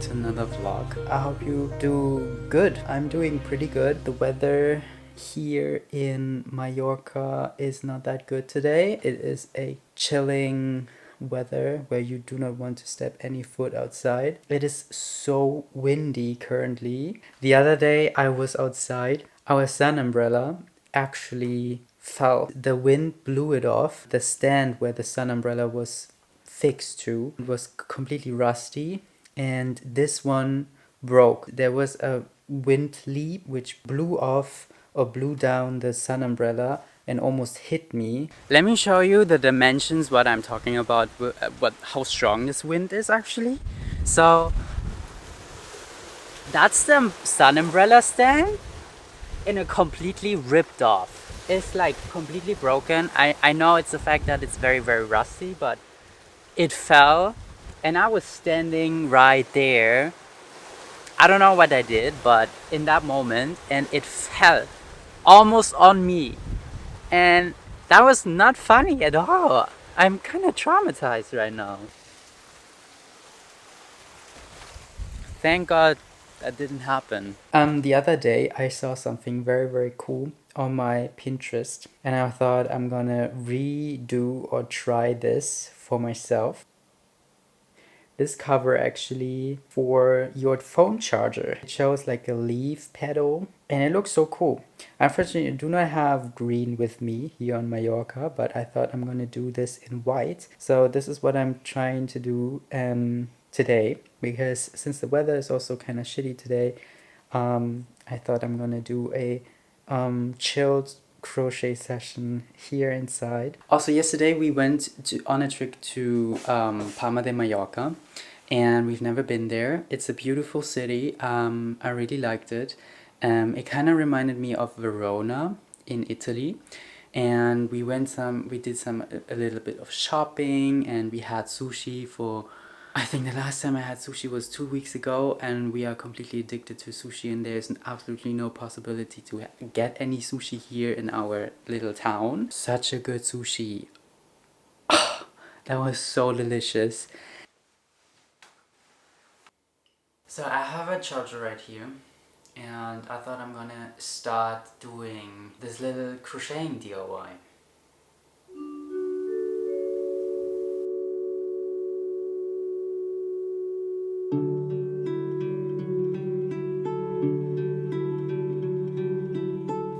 back to another vlog. I hope you do good. I'm doing pretty good. The weather here in Mallorca is not that good today. It is a chilling weather where you do not want to step any foot outside. It is so windy currently. The other day I was outside. Our sun umbrella actually fell. The wind blew it off. The stand where the sun umbrella was fixed to was completely rusty, and this one broke. There was a wind leap which blew off or blew down the sun umbrella and almost hit me. Let me show you the dimensions, what I'm talking about, how strong this wind is actually. So that's the sun umbrella stand, and it completely ripped off. It's like completely broken. I know it's the fact that it's very rusty, but it fell and I was standing right there. I don't know what I did, but in that moment, and it fell almost on me, and that was not funny at all. I'm kind of traumatized right now. Thank God that didn't happen. The other day I saw something very cool on my Pinterest, and I thought I'm gonna redo or try this for myself. This cover actually for your phone charger. It shows like a leaf petal and it looks so cool. Unfortunately, I do not have green with me here on Mallorca, but I thought I'm gonna do this in white. So this is what I'm trying to do today, because since the weather is also kind of shitty today, I thought I'm gonna do a chilled crochet session here inside. Also, yesterday we went on a trip to Palma de Mallorca, and we've never been there. It's a beautiful city. I really liked it. It kind of reminded me of Verona in Italy, and we did a little bit of shopping, and we had sushi for, I think the last time I had sushi was 2 weeks ago, and we are completely addicted to sushi, and there's absolutely no possibility to get any sushi here in our little town. Such a good sushi. That was so delicious. So I have a charger right here, and I thought I'm gonna start doing this little crocheting DIY.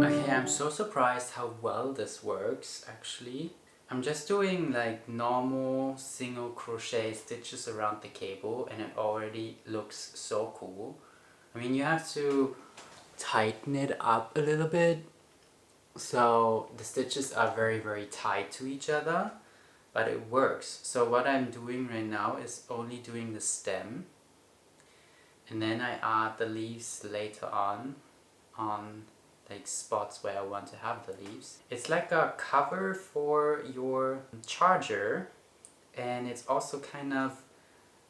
Okay, I'm so surprised how well this works actually. I'm just doing like normal single crochet stitches around the cable, and it already looks so cool. I mean, you have to tighten it up a little bit so the stitches are very tight to each other, but it works. So what I'm doing right now is only doing the stem, and then I add the leaves later on like spots where I want to have the leaves. It's like a cover for your charger, and it's also kind of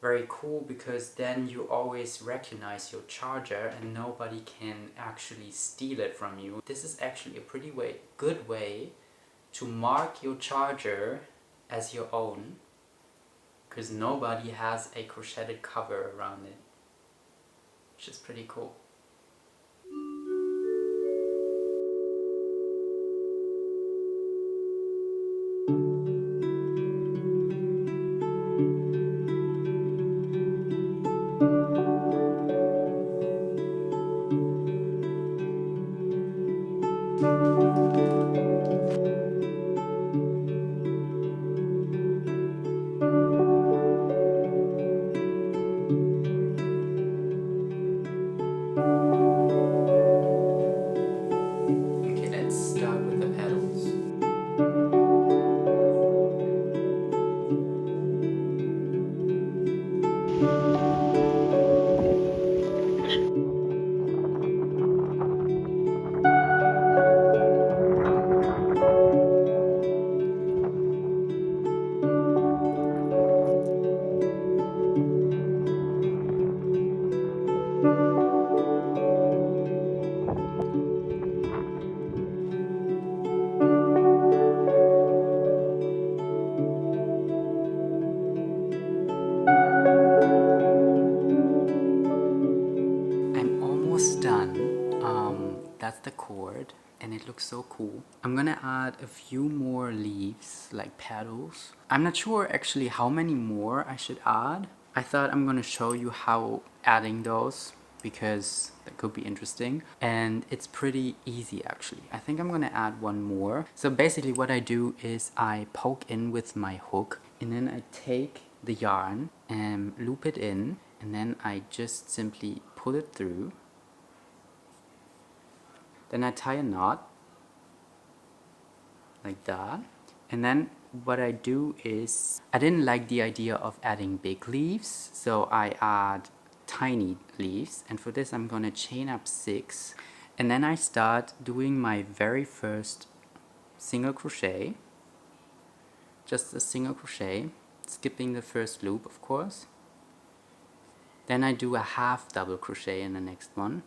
very cool because then you always recognize your charger and nobody can actually steal it from you. This is actually a pretty good way to mark your charger as your own, because nobody has a crocheted cover around it, which is pretty cool. cord and it looks so cool. I'm gonna add a few more leaves, like petals. I'm not sure actually how many more I should add. I thought I'm gonna show you how adding those, because that could be interesting, and it's pretty easy actually. I think I'm gonna add one more. So basically what I do is I poke in with my hook, and then I take the yarn and loop it in, and then I just simply pull it through. Then I tie a knot like that, and then what I do is, I didn't like the idea of adding big leaves, so I add tiny leaves, and for this I'm gonna chain up 6, and then I start doing my very first single crochet, just a single crochet, skipping the first loop of course. Then I do a half double crochet in the next one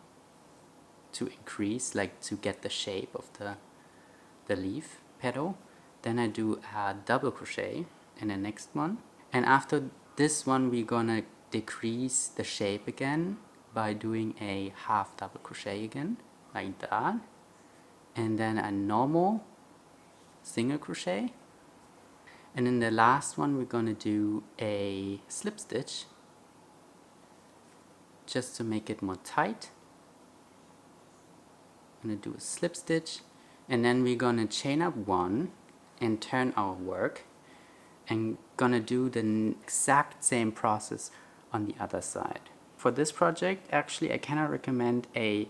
to increase, like to get the shape of the leaf petal. Then I do a double crochet in the next one, and after this one we're gonna decrease the shape again by doing a half double crochet again, like that, and then a normal single crochet, and in the last one we're gonna do a slip stitch just to make it more tight. I'm gonna do a slip stitch, and then we're gonna chain up 1 and turn our work, and gonna do the exact same process on the other side. For this project actually I cannot recommend a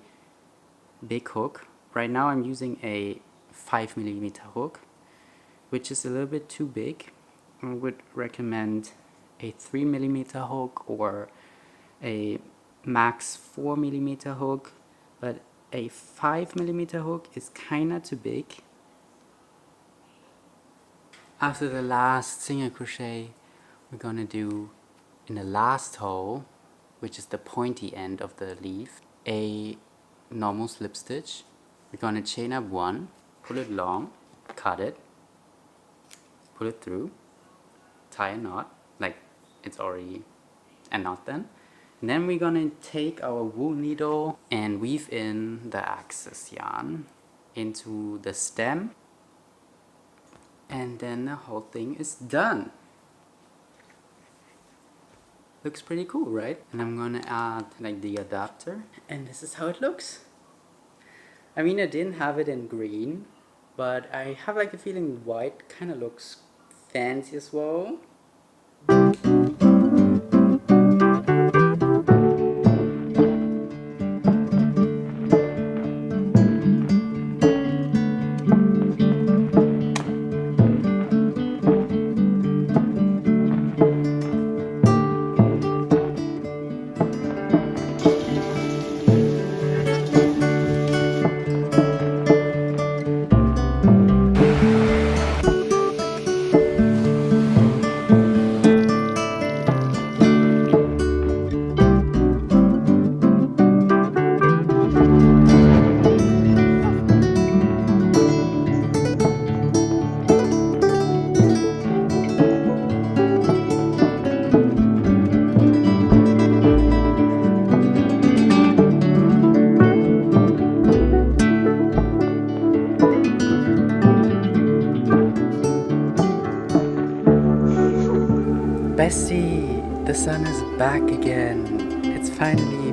big hook. Right now I'm using a 5mm hook, which is a little bit too big. I would recommend a 3mm hook or a max 4mm hook, but a 5mm hook is kinda too big. After the last single crochet, we're gonna do in the last hole, which is the pointy end of the leaf, a normal slip stitch. We're gonna chain up 1, pull it long, cut it, pull it through, tie a knot, like it's already a knot then. And then we're gonna take our wool needle and weave in the excess yarn into the stem, and then the whole thing is done. Looks pretty cool, right? And I'm gonna add like the adapter, and this is how it looks. I mean, I didn't have it in green, but I have like a feeling white kind of looks fancy as well. Bessie, the sun is back again. It's finally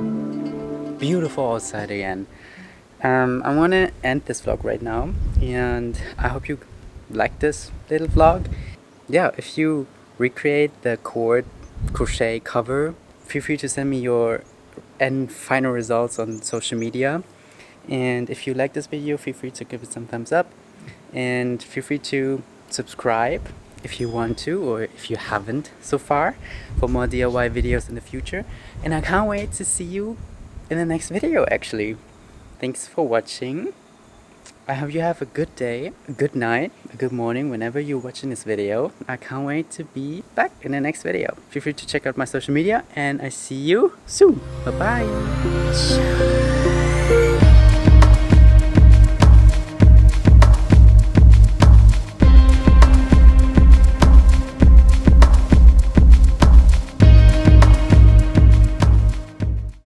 beautiful outside again. I want to end this vlog right now, and I hope you like this little vlog. Yeah, if you recreate the cord crochet cover, feel free to send me your end final results on social media. And if you like this video, feel free to give it some thumbs up, and feel free to subscribe if you want to, or if you haven't so far, for more DIY videos in the future. And I can't wait to see you in the next video actually. Thanks for watching. I hope you have a good day, a good night, a good morning whenever you're watching this video. I can't wait to be back in the next video. Feel free to check out my social media, and I see you soon. Bye bye.